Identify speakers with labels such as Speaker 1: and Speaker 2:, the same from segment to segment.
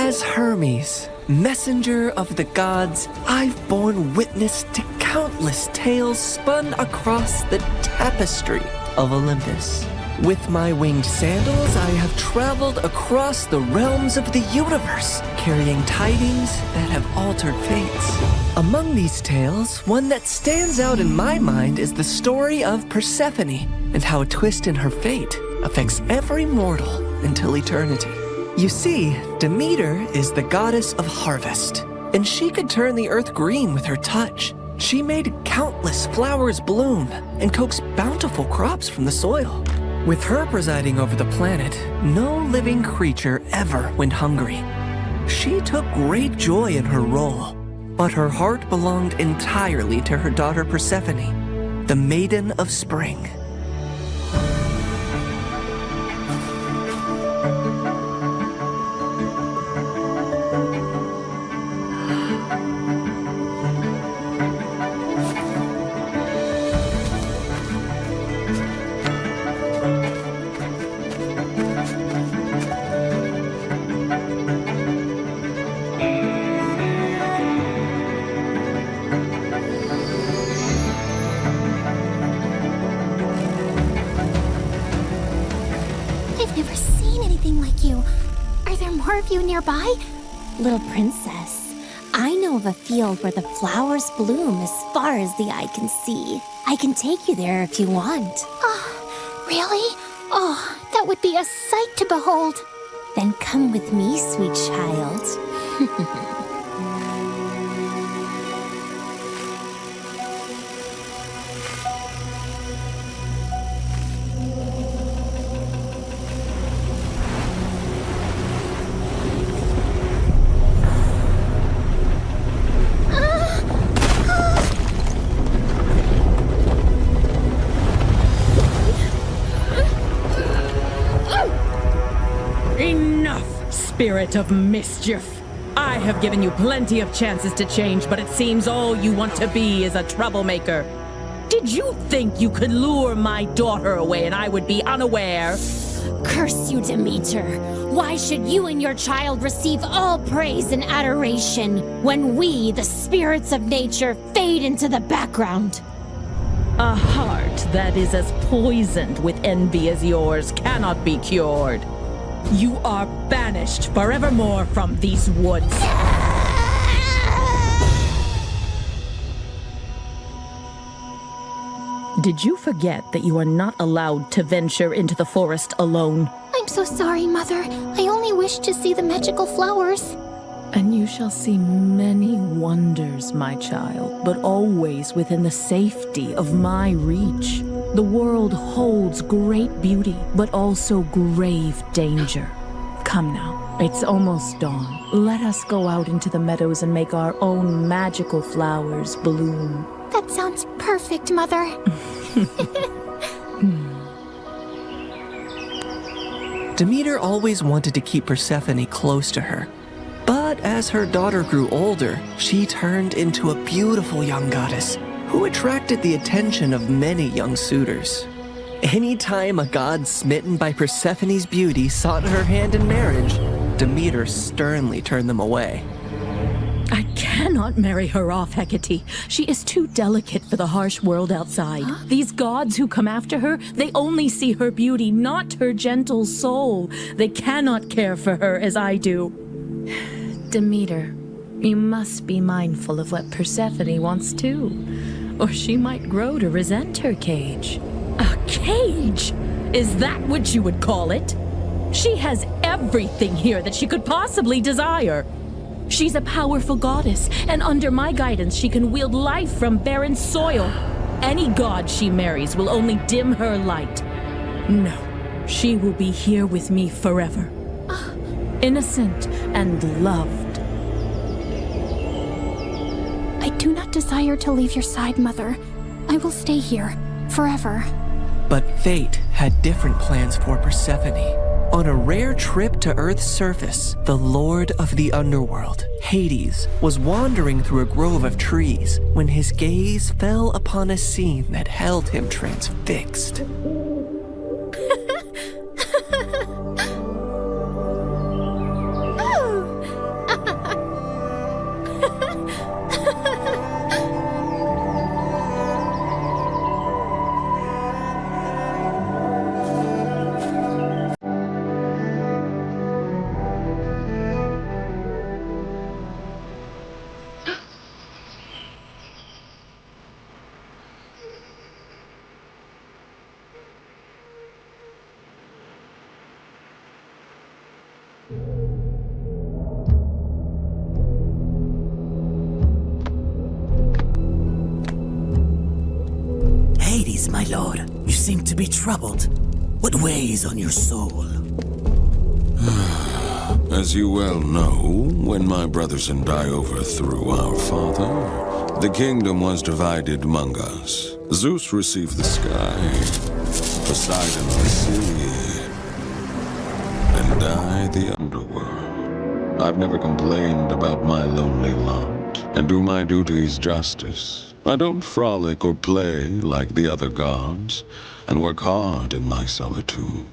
Speaker 1: As Hermes, messenger of the gods, I've borne witness to countless tales spun across the tapestry of Olympus. With my winged sandals, I have traveled across the realms of the universe, carrying tidings that have altered fates. Among these tales, one that stands out in my mind is the story of Persephone and how a twist in her fate affects every mortal until eternity. You see, Demeter is the goddess of harvest, and she could turn the earth green with her touch. She made countless flowers bloom and coaxed bountiful crops from the soil. With her presiding over the planet, no living creature ever went hungry. She took great joy in her role, but her heart belonged entirely to her daughter Persephone, the Maiden of Spring.
Speaker 2: Nearby?
Speaker 3: Little princess, I know of a field where the flowers bloom as far as the eye can see. I can take you there if you want.
Speaker 2: Oh, really? Oh, that would be a sight to behold.
Speaker 3: Then come with me, sweet child.
Speaker 4: Spirit of mischief. I have given you plenty of chances to change, but it seems all you want to be is a troublemaker. Did you think you could lure my daughter away and I would be unaware?
Speaker 3: Curse you, Demeter. Why should you and your child receive all praise and adoration when we, the spirits of nature, fade into the background?
Speaker 4: A heart that is as poisoned with envy as yours cannot be cured. You are banished forevermore from these woods. Did you forget that you are not allowed to venture into the forest alone?
Speaker 2: I'm so sorry, Mother. I only wish to see the magical flowers.
Speaker 4: And you shall see many wonders, my child, but always within the safety of my reach. The world holds great beauty, but also grave danger. Come now, it's almost dawn. Let us go out into the meadows and make our own magical flowers bloom.
Speaker 2: That sounds perfect, Mother.
Speaker 1: Demeter always wanted to keep Persephone close to her. But as her daughter grew older, she turned into a beautiful young goddess who attracted the attention of many young suitors. Anytime a god smitten by Persephone's beauty sought her hand in marriage, Demeter sternly turned them away.
Speaker 4: I cannot marry her off, Hecate. She is too delicate for the harsh world outside. Huh? These gods who come after her, they only see her beauty, not her gentle soul. They cannot care for her as I do. Demeter, you must be mindful of what Persephone wants too, or she might grow to resent her cage. A cage? Is that what you would call it? She has everything here that she could possibly desire. She's a powerful goddess, and under my guidance she can wield life from barren soil. Any god she marries will only dim her light. No, she will be here with me forever. Innocent and loved.
Speaker 2: I do not desire to leave your side, Mother. I will stay here, forever.
Speaker 1: But fate had different plans for Persephone. On a rare trip to Earth's surface, the Lord of the Underworld, Hades, was wandering through a grove of trees when his gaze fell upon a scene that held him transfixed.
Speaker 5: Hades, my lord, you seem to be troubled. What weighs on your soul?
Speaker 6: As you well know, when my brothers and I overthrew our father, the kingdom was divided among us. Zeus received the sky, Poseidon the sea, and I the underworld. I've never complained about my lonely lot, and do my duties justice. I don't frolic or play like the other gods, and work hard in my solitude.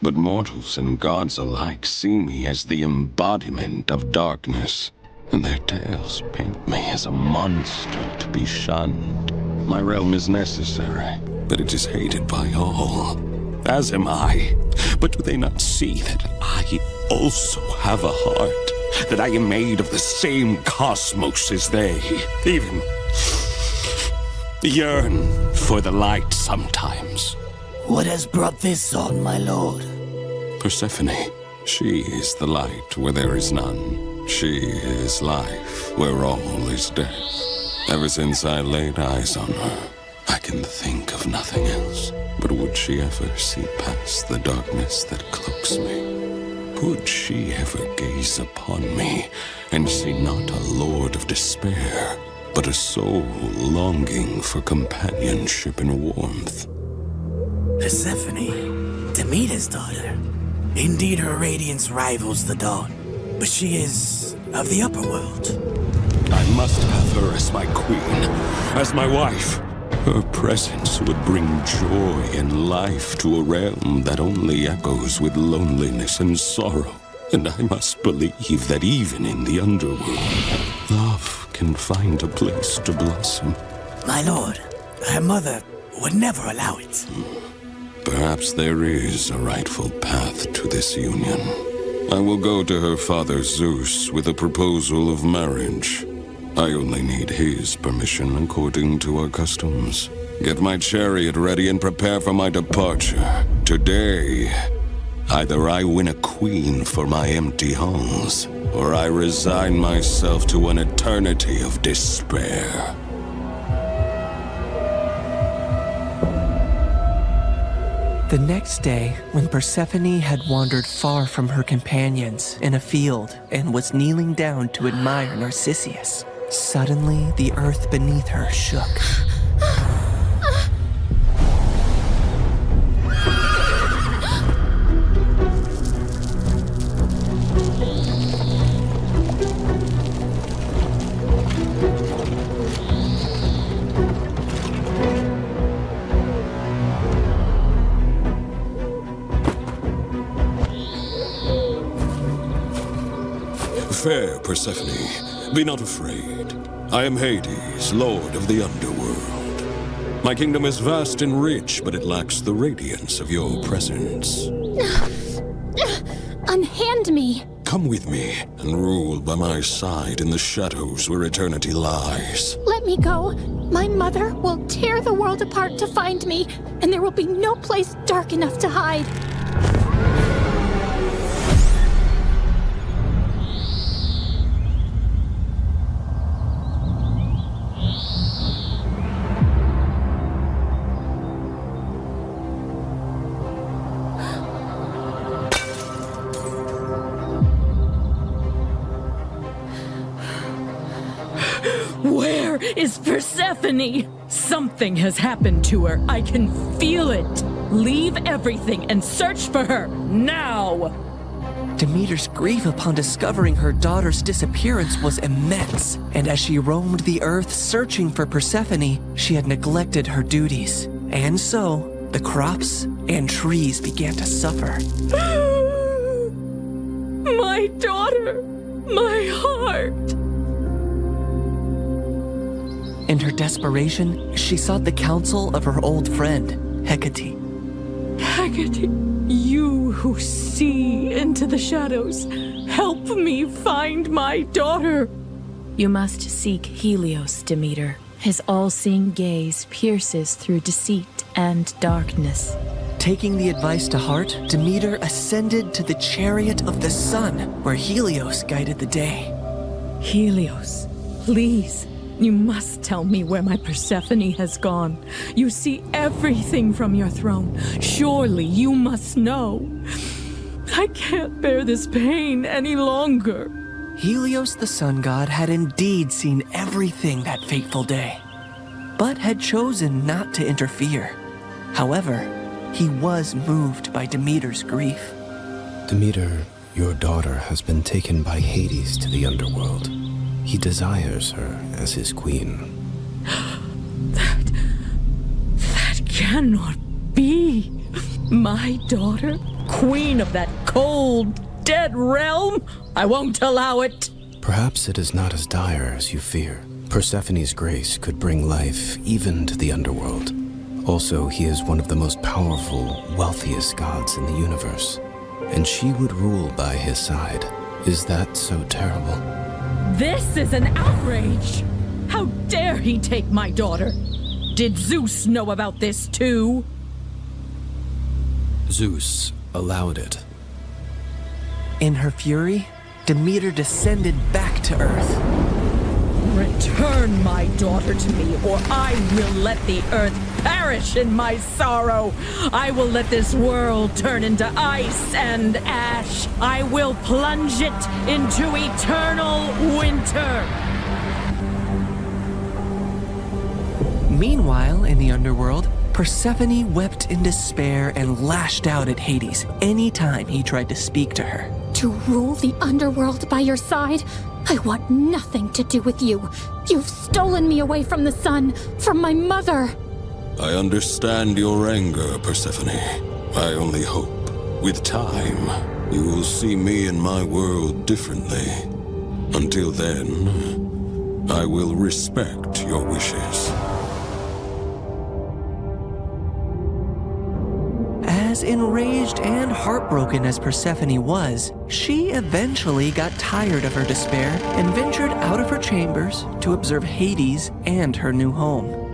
Speaker 6: But mortals and gods alike see me as the embodiment of darkness, and their tales paint me as a monster to be shunned. My realm is necessary, but it is hated by all, as am I. But do they not see that I also have a heart, that I am made of the same cosmos as they, even yearn for the light sometimes?
Speaker 5: What has brought this on, my lord?
Speaker 6: Persephone. She is the light where there is none. She is life where all is death. Ever since I laid eyes on her, I can think of nothing else. But would she ever see past the darkness that cloaks me? Would she ever gaze upon me and see not a lord of despair, but a soul longing for companionship and warmth?
Speaker 5: Persephone, Demeter's daughter. Indeed, her radiance rivals the dawn, but she is of the upper world.
Speaker 6: I must have her as my queen, as my wife. Her presence would bring joy and life to a realm that only echoes with loneliness and sorrow. And I must believe that even in the underworld, love can find a place to blossom.
Speaker 5: My lord, her mother would never allow it.
Speaker 6: Perhaps there is a rightful path to this union. I will go to her father Zeus with a proposal of marriage. I only need his permission according to our customs. Get my chariot ready and prepare for my departure. Today, either I win a queen for my empty halls, or I resign myself to an eternity of despair.
Speaker 1: The next day, when Persephone had wandered far from her companions in a field and was kneeling down to admire Narcissus, suddenly the earth beneath her shook.
Speaker 6: Fair Persephone, be not afraid. I am Hades, lord of the Underworld. My kingdom is vast and rich, but it lacks the radiance of your presence.
Speaker 2: Unhand me!
Speaker 6: Come with me and rule by my side in the shadows where eternity lies.
Speaker 2: Let me go. My mother will tear the world apart to find me, and there will be no place dark enough to hide.
Speaker 4: Where is Persephone? Something has happened to her. I can feel it. Leave everything and search for her now.
Speaker 1: Demeter's grief upon discovering her daughter's disappearance was immense, and as she roamed the earth searching for Persephone, she had neglected her duties. And so, the crops and trees began to suffer.
Speaker 4: My daughter, my heart.
Speaker 1: In her desperation, she sought the counsel of her old friend, Hecate.
Speaker 4: Hecate, you who see into the shadows, help me find my daughter. You must seek Helios, Demeter. His all-seeing gaze pierces through deceit and darkness.
Speaker 1: Taking the advice to heart, Demeter ascended to the chariot of the sun, where Helios guided the day.
Speaker 4: Helios, please, you must tell me where my Persephone has gone. You see everything from your throne. Surely you must know. I can't bear this pain any longer.
Speaker 1: Helios the sun god had indeed seen everything that fateful day, but had chosen not to interfere. However, he was moved by Demeter's grief.
Speaker 7: Demeter, your daughter has been taken by Hades to the Underworld. He desires her as his queen.
Speaker 4: That cannot be. My daughter, queen of that cold, dead realm? I won't allow it.
Speaker 7: Perhaps it is not as dire as you fear. Persephone's grace could bring life even to the Underworld. Also, he is one of the most powerful, wealthiest gods in the universe. And she would rule by his side. Is that so terrible?
Speaker 4: This is an outrage! How dare he take my daughter? Did Zeus know about this too?
Speaker 7: Zeus allowed it.
Speaker 1: In her fury, Demeter descended back to Earth.
Speaker 4: Return my daughter to me, or I will let the earth perish in my sorrow. I will let this world turn into ice and ash. I will plunge it into eternal winter.
Speaker 1: Meanwhile, in the underworld, Persephone wept in despair and lashed out at Hades any time he tried to speak to her.
Speaker 2: To rule the underworld by your side? I want nothing to do with you. You've stolen me away from the sun, from my mother.
Speaker 6: I understand your anger, Persephone. I only hope, with time, you will see me and my world differently. Until then, I will respect your wishes.
Speaker 1: As enraged and heartbroken as Persephone was, she eventually got tired of her despair and ventured out of her chambers to observe Hades and her new home.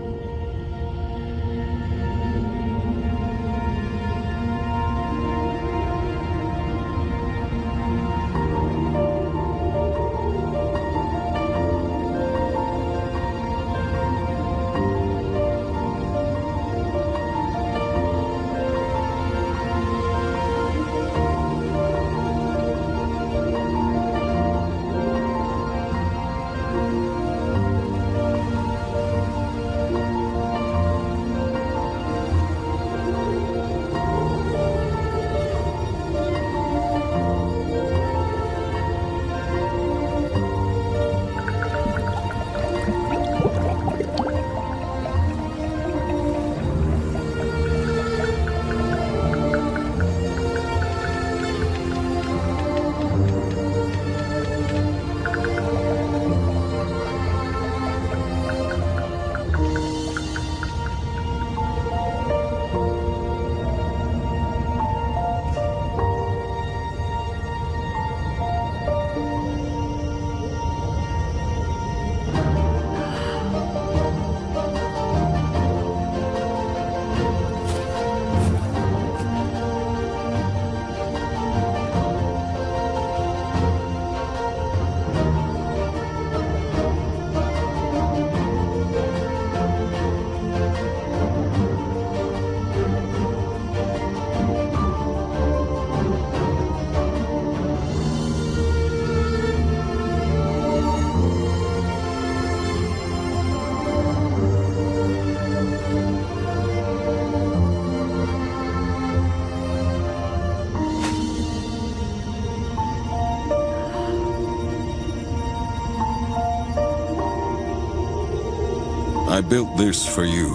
Speaker 6: I built this for you,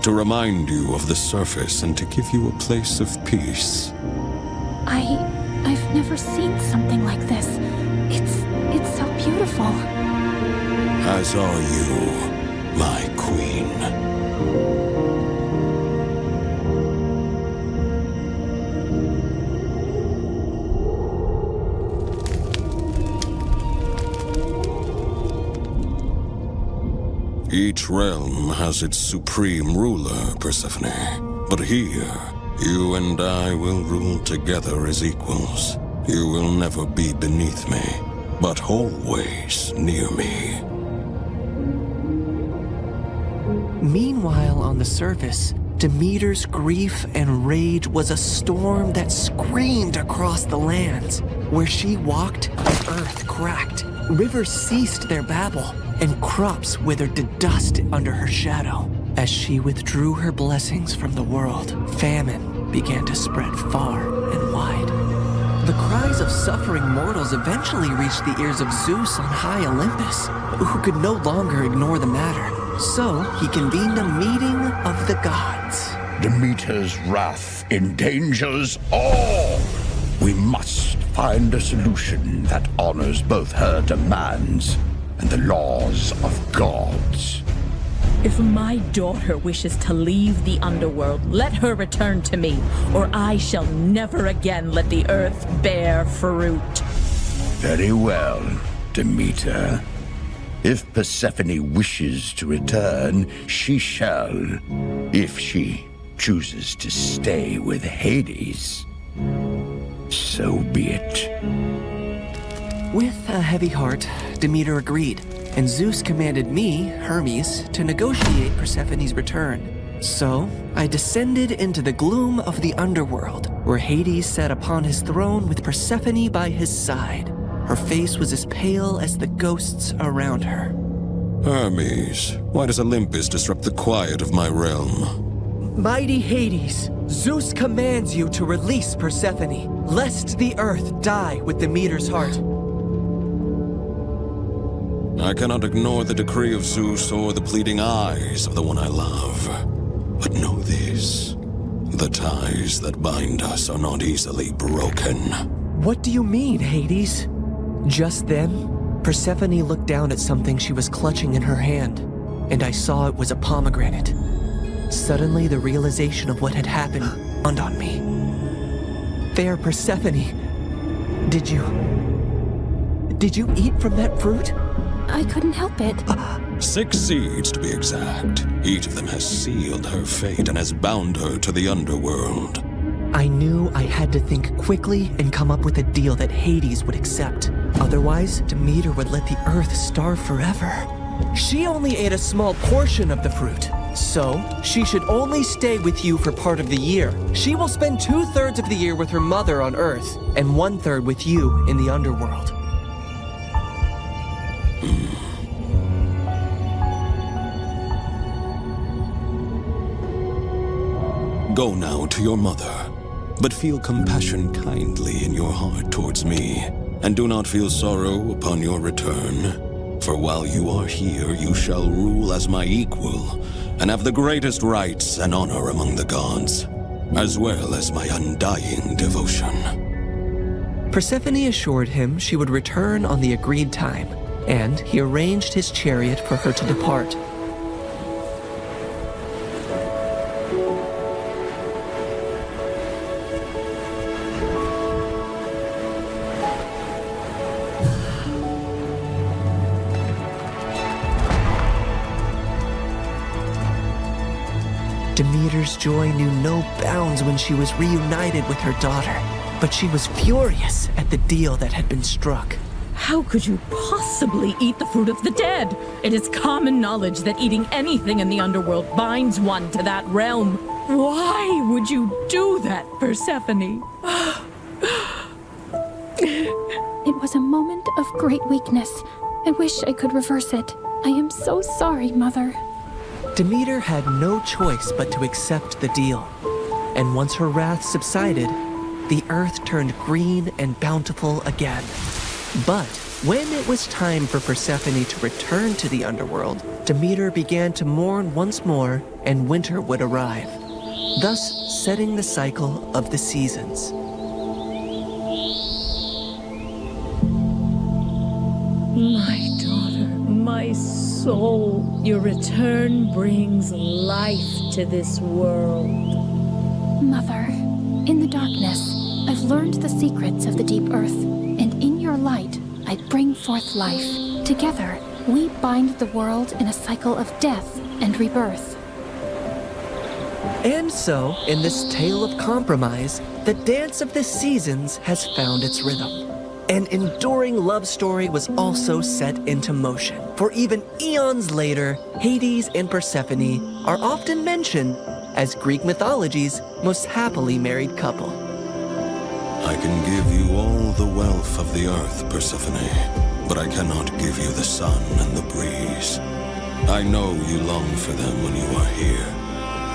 Speaker 6: to remind you of the surface and to give you a place of peace.
Speaker 2: I've never seen something like this. It's so beautiful.
Speaker 6: As are you, my queen. Each realm has its supreme ruler, Persephone. But here, you and I will rule together as equals. You will never be beneath me, but always near me.
Speaker 1: Meanwhile, on the surface, Demeter's grief and rage was a storm that screamed across the lands. Where she walked, the earth cracked, rivers ceased their babble, and crops withered to dust under her shadow. As she withdrew her blessings from the world, famine began to spread far and wide. The cries of suffering mortals eventually reached the ears of Zeus on high Olympus, who could no longer ignore the matter. So he convened a meeting of the gods.
Speaker 8: Demeter's wrath endangers all. We must find a solution that honors both her demands and the laws of gods.
Speaker 4: If my daughter wishes to leave the underworld, let her return to me, or I shall never again let the earth bear fruit.
Speaker 8: Very well, Demeter. If Persephone wishes to return, she shall. If she chooses to stay with Hades, so be it.
Speaker 1: With a heavy heart, Demeter agreed, and Zeus commanded me, Hermes, to negotiate Persephone's return. So, I descended into the gloom of the underworld, where Hades sat upon his throne with Persephone by his side. Her face was as pale as the ghosts around her.
Speaker 6: Hermes, why does Olympus disrupt the quiet of my realm?
Speaker 1: Mighty Hades, Zeus commands you to release Persephone, lest the earth die with Demeter's heart.
Speaker 6: I cannot ignore the decree of Zeus or the pleading eyes of the one I love. But know this, the ties that bind us are not easily broken.
Speaker 1: What do you mean, Hades? Just then, Persephone looked down at something she was clutching in her hand, and I saw it was a pomegranate. Suddenly, the realization of what had happened dawned on me. Fair Persephone, did you eat from that fruit?
Speaker 2: I couldn't help it.
Speaker 6: 6 seeds to be exact. Each of them has sealed her fate and has bound her to the underworld.
Speaker 1: I knew I had to think quickly and come up with a deal that Hades would accept. Otherwise, Demeter would let the earth starve forever. She only ate a small portion of the fruit, so she should only stay with you for part of the year. She will spend 2/3 of the year with her mother on Earth, and 1/3 with you in the underworld.
Speaker 6: Go now to your mother, but feel compassion kindly in your heart towards me, and do not feel sorrow upon your return. For while you are here, you shall rule as my equal, and have the greatest rights and honor among the gods, as well as my undying devotion.
Speaker 1: Persephone assured him she would return on the agreed time, and he arranged his chariot for her to depart. Demeter's joy knew no bounds when she was reunited with her daughter, but she was furious at the deal that had been struck.
Speaker 4: How could you possibly eat the fruit of the dead? It is common knowledge that eating anything in the underworld binds one to that realm. Why would you do that, Persephone?
Speaker 2: It was a moment of great weakness. I wish I could reverse it. I am so sorry, Mother.
Speaker 1: Demeter had no choice but to accept the deal. And once her wrath subsided, the earth turned green and bountiful again. But when it was time for Persephone to return to the underworld, Demeter began to mourn once more, and winter would arrive, thus setting the cycle of the seasons.
Speaker 4: My daughter, my soul, your return brings life to this world.
Speaker 2: Mother, in the darkness, I've learned the secrets of the deep earth, and in your light, I bring forth life. Together, we bind the world in a cycle of death and rebirth.
Speaker 1: And so, in this tale of compromise, the dance of the seasons has found its rhythm. An enduring love story was also set into motion. For even eons later, Hades and Persephone are often mentioned as Greek mythology's most happily married couple.
Speaker 6: I can give you all the wealth of the earth, Persephone, but I cannot give you the sun and the breeze. I know you long for them when you are here.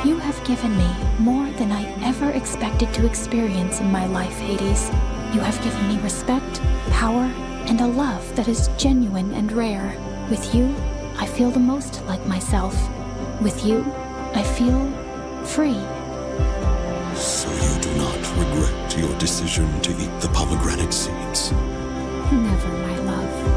Speaker 2: You have given me more than I ever expected to experience in my life, Hades. You have given me respect, power, and a love that is genuine and rare. With you, I feel the most like myself. With you, I feel free.
Speaker 6: So you do not regret your decision to eat the pomegranate seeds?
Speaker 2: Never, my love.